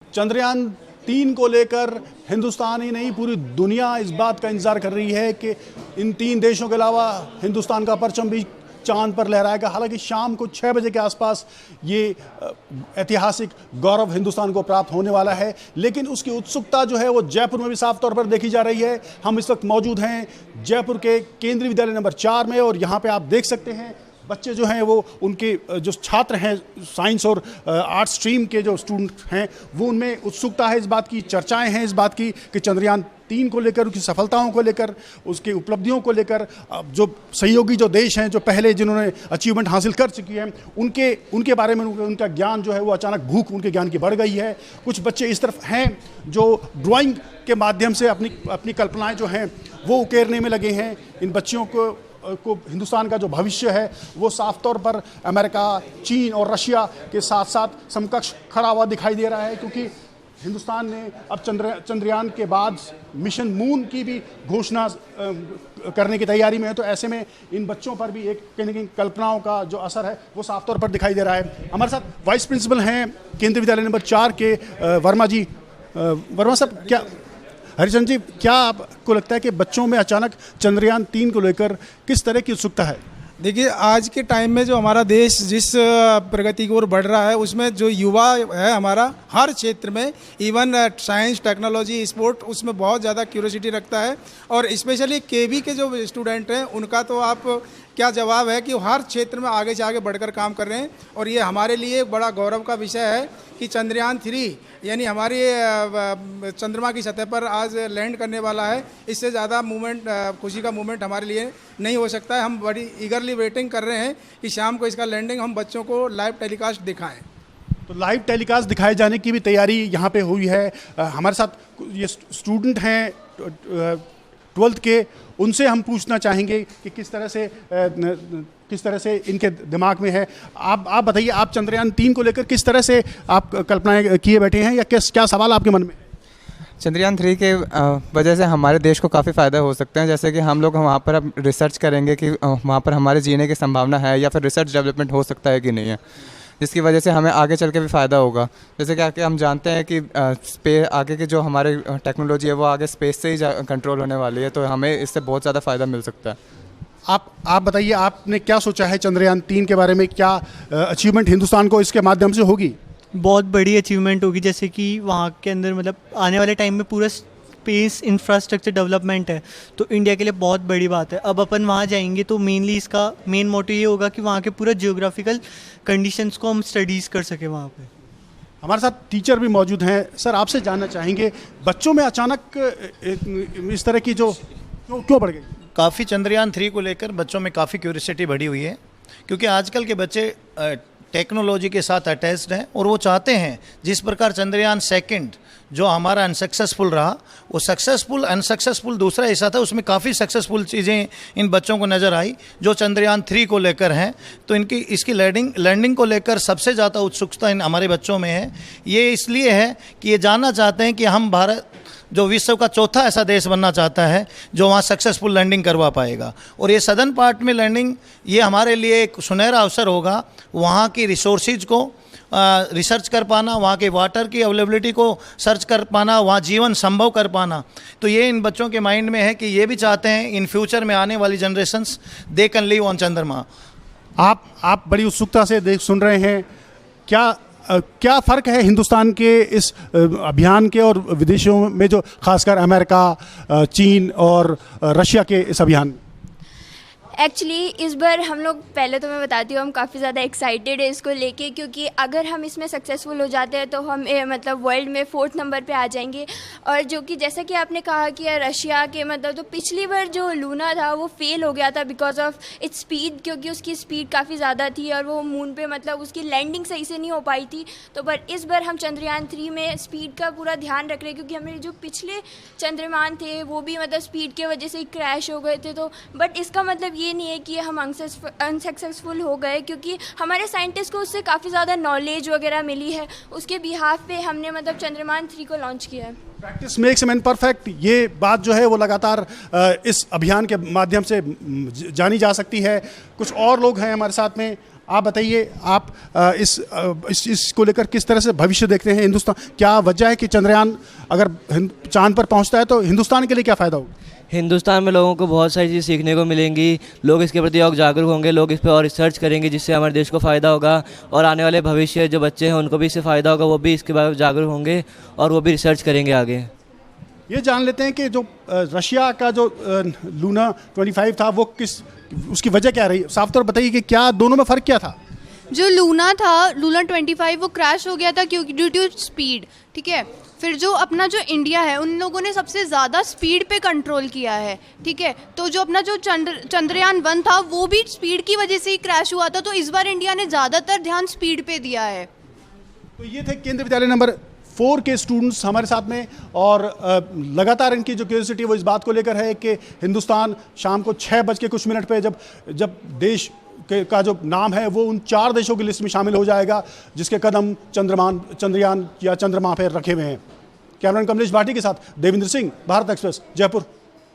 चंद्रयान 3 को लेकर हिंदुस्तान ही नहीं पूरी दुनिया इस बात का इंतजार कर रही है कि इन 3 देशों के अलावा हिंदुस्तान का परचम भी चांद पर लहराएगा। हालांकि शाम को 6 बजे के आसपास ये ऐतिहासिक गौरव हिंदुस्तान को प्राप्त होने वाला है, लेकिन उसकी उत्सुकता जो है वो जयपुर में भी साफ तौर पर देखी जा रही है। हम इस वक्त मौजूद हैं जयपुर के केंद्रीय विद्यालय नंबर 4 में और यहाँ पे आप देख सकते हैं बच्चे जो हैं वो उनके जो छात्र हैं साइंस और आर्ट्स स्ट्रीम के जो स्टूडेंट हैं वो उनमें उत्सुकता है, इस बात की चर्चाएं हैं इस बात की कि चंद्रयान 3 को लेकर, उसकी सफलताओं को लेकर, उसकी उपलब्धियों को लेकर, जो सहयोगी जो देश हैं जो पहले जिन्होंने अचीवमेंट हासिल कर चुकी हैं उनके बारे में उनका ज्ञान जो है वो अचानक भूख उनके ज्ञान की बढ़ गई है। कुछ बच्चे इस तरफ हैं जो ड्राइंग के माध्यम से अपनी कल्पनाएँ जो हैं वो उकेरने में लगे हैं। इन बच्चियों को हिंदुस्तान का जो भविष्य है वो साफ तौर पर अमेरिका, चीन और रशिया के साथ साथ समकक्ष खड़ा हुआ दिखाई दे रहा है, क्योंकि हिंदुस्तान ने अब चंद्रयान के बाद मिशन मून की भी घोषणा करने की तैयारी में है। तो ऐसे में इन बच्चों पर भी एक कहीं न कहीं कल्पनाओं का जो असर है वो साफ तौर पर दिखाई दे रहा है। हमारे साथ वाइस प्रिंसिपल हैं केंद्रीय विद्यालय नंबर 4 के वर्मा जी। वर्मा साहब, क्या हरिचंद जी, क्या आपको लगता है कि बच्चों में अचानक चंद्रयान 3 को लेकर किस तरह की उत्सुकता है? देखिए, आज के टाइम में जो हमारा देश जिस प्रगति की ओर बढ़ रहा है उसमें जो युवा है हमारा हर क्षेत्र में, इवन साइंस, टेक्नोलॉजी, स्पोर्ट, उसमें बहुत ज़्यादा क्यूरियोसिटी रखता है। और स्पेशली केवी के जो स्टूडेंट हैं उनका तो आप क्या जवाब है कि वो हर क्षेत्र में आगे से आगे बढ़कर काम कर रहे हैं। और ये हमारे लिए एक बड़ा गौरव का विषय है कि चंद्रयान 3 यानी हमारी चंद्रमा की सतह पर आज लैंड करने वाला है। इससे ज़्यादा मूवमेंट, खुशी का मूवमेंट हमारे लिए नहीं हो सकता है। हम बड़ी ईगरली वेटिंग कर रहे हैं कि शाम को इसका लैंडिंग हम बच्चों को लाइव टेलीकास्ट दिखाएं। तो लाइव टेलीकास्ट दिखाए जाने की भी तैयारी यहाँ पे हुई है। हमारे साथ ये स्टूडेंट हैं 12th के, उनसे हम पूछना चाहेंगे कि किस तरह से इनके दिमाग में है। आप बताइए, आप चंद्रयान 3 को लेकर किस तरह से आप कल्पनाएं किए बैठे हैं या क्या सवाल आपके मन में? चंद्रयान 3 के वजह से हमारे देश को काफ़ी फ़ायदा हो सकते हैं। जैसे कि हम लोग वहाँ पर अब रिसर्च करेंगे कि वहाँ पर हमारे जीने की संभावना है या फिर रिसर्च डेवलपमेंट हो सकता है कि नहीं है, जिसकी वजह से हमें आगे चल के भी फ़ायदा होगा। जैसे कि हम जानते हैं कि आगे की जो हमारी टेक्नोलॉजी है वो आगे स्पेस से ही कंट्रोल होने वाली है, तो हमें इससे बहुत ज़्यादा फ़ायदा मिल सकता है। आप बताइए, आपने क्या सोचा है चंद्रयान 3 के बारे में? क्या अचीवमेंट हिंदुस्तान को इसके माध्यम से होगी? बहुत बड़ी अचीवमेंट होगी, जैसे कि वहाँ के अंदर मतलब आने वाले टाइम में पूरा स्पेस इंफ्रास्ट्रक्चर डेवलपमेंट है, तो इंडिया के लिए बहुत बड़ी बात है। अब अपन वहाँ जाएंगे तो मेनली इसका मेन मोटिव ये होगा कि वहाँ के पूरा जियोग्राफिकल कंडीशंस को हम स्टडीज़ कर सकें वहाँ पे। हमारे साथ टीचर भी मौजूद हैं। सर, आपसे जानना चाहेंगे बच्चों में अचानक इस तरह की जो क्यों बढ़ गई? काफ़ी चंद्रयान 3 को लेकर बच्चों में काफ़ी क्यूरियोसिटी बढ़ी हुई है, क्योंकि आजकल के बच्चे टेक्नोलॉजी के साथ अटैच्ड हैं और वो चाहते हैं जिस प्रकार चंद्रयान 2 जो हमारा अनसक्सेसफुल रहा, वो सक्सेसफुल अनसक्सेसफुल दूसरा हिस्सा था, उसमें काफ़ी सक्सेसफुल चीज़ें इन बच्चों को नज़र आई जो चंद्रयान 3 को लेकर हैं। तो इसकी लैंडिंग को लेकर सबसे ज़्यादा उत्सुकता इन हमारे बच्चों में है। ये इसलिए है कि ये जानना चाहते हैं कि हम भारत जो विश्व का चौथा ऐसा देश बनना चाहता है जो वहाँ सक्सेसफुल लैंडिंग करवा पाएगा। और ये सदर्न पार्ट में लैंडिंग, ये हमारे लिए एक सुनहरा अवसर होगा वहाँ की रिसोर्सेज को रिसर्च कर पाना, वहाँ के वाटर की अवेलेबिलिटी को सर्च कर पाना, वहाँ जीवन संभव कर पाना। तो ये इन बच्चों के माइंड में है कि ये भी चाहते हैं इन फ्यूचर में आने वाली generations they can live on चंद्रमा। आप बड़ी उत्सुकता से सुन रहे हैं। क्या फ़र्क है हिंदुस्तान के इस अभियान के और विदेशों में, जो खासकर अमेरिका, चीन और रशिया के इस अभियान में? एक्चुअली इस बार हम लोग, पहले तो मैं बताती हूँ, हम काफ़ी ज़्यादा एक्साइटेड है इसको लेके, क्योंकि अगर हम इसमें सक्सेसफुल हो जाते हैं तो हम मतलब वर्ल्ड में 4th नंबर पे आ जाएंगे। और जो कि जैसा कि आपने कहा कि रशिया के मतलब तो पिछली बार जो लूना था वो फेल हो गया था बिकॉज ऑफ इट्स स्पीड, क्योंकि उसकी स्पीड काफ़ी ज़्यादा थी और वो मून पे मतलब उसकी लैंडिंग सही से नहीं हो पाई थी। तो पर इस बार हम चंद्रयान 3 में स्पीड का पूरा ध्यान रख रहे हैं, क्योंकि हमारे जो पिछले चंद्रयान थे वो भी मतलब स्पीड के वजह से ही क्रैश हो गए थे। तो बट इसका मतलब ये नहीं है कि हम अनसक्सेसफुल हो गए, क्योंकि हमारे साइंटिस्ट को उससे काफ़ी ज़्यादा नॉलेज वगैरह मिली है। उसके बिहाफ पे हमने मतलब चंद्रयान 3 को लॉन्च किया है। प्रैक्टिस मेक्स मैन परफेक्ट, ये बात जो है वो लगातार इस अभियान के माध्यम से जानी जा सकती है। कुछ और लोग हैं हमारे साथ में। आप बताइए, आप इसको लेकर किस तरह से भविष्य देखते हैं? हिंदुस्तान, क्या वजह है कि चंद्रयान अगर चांद पर पहुंचता है तो हिंदुस्तान के लिए क्या फ़ायदा होगा? हिंदुस्तान में लोगों को बहुत सारी चीज़ सीखने को मिलेंगी, लोग इसके प्रति और जागरूक होंगे, लोग इस पर और रिसर्च करेंगे जिससे हमारे देश को फ़ायदा होगा और आने वाले भविष्य जो बच्चे हैं उनको भी इससे फ़ायदा होगा, वो भी इसके बारे में जागरूक होंगे और वो भी रिसर्च करेंगे आगे। ये जान लेते हैं कि जो रशिया का जो लूना 25 था वो उसकी वजह क्या रही? साफ तौर बताइए कि क्या दोनों में फ़र्क क्या था? जो लूना था, लूना 25 वो क्रैश हो गया था क्योंकि ड्यू टू स्पीड, ठीक है। फिर जो अपना जो इंडिया है उन लोगों ने सबसे ज़्यादा स्पीड पे कंट्रोल किया है, ठीक है। तो जो अपना जो चंद्रयान 1 था वो भी स्पीड की वजह से ही क्रैश हुआ था, तो इस बार इंडिया ने ज़्यादातर ध्यान स्पीड पे दिया है। तो ये थे केंद्रीय विद्यालय नंबर 4 के स्टूडेंट्स हमारे साथ में, और लगातार इनकी जो क्यूरियोसिटी वो इस बात को लेकर है कि हिंदुस्तान शाम को 6:00 पे जब देश का जो नाम है वो उन 4 देशों की लिस्ट में शामिल हो जाएगा जिसके कदम चंद्रयान या चंद्रमा पर रखे हुए हैं। कैमरामैन कमलेश भाटी के साथ देवेंद्र सिंह, भारत एक्सप्रेस, जयपुर।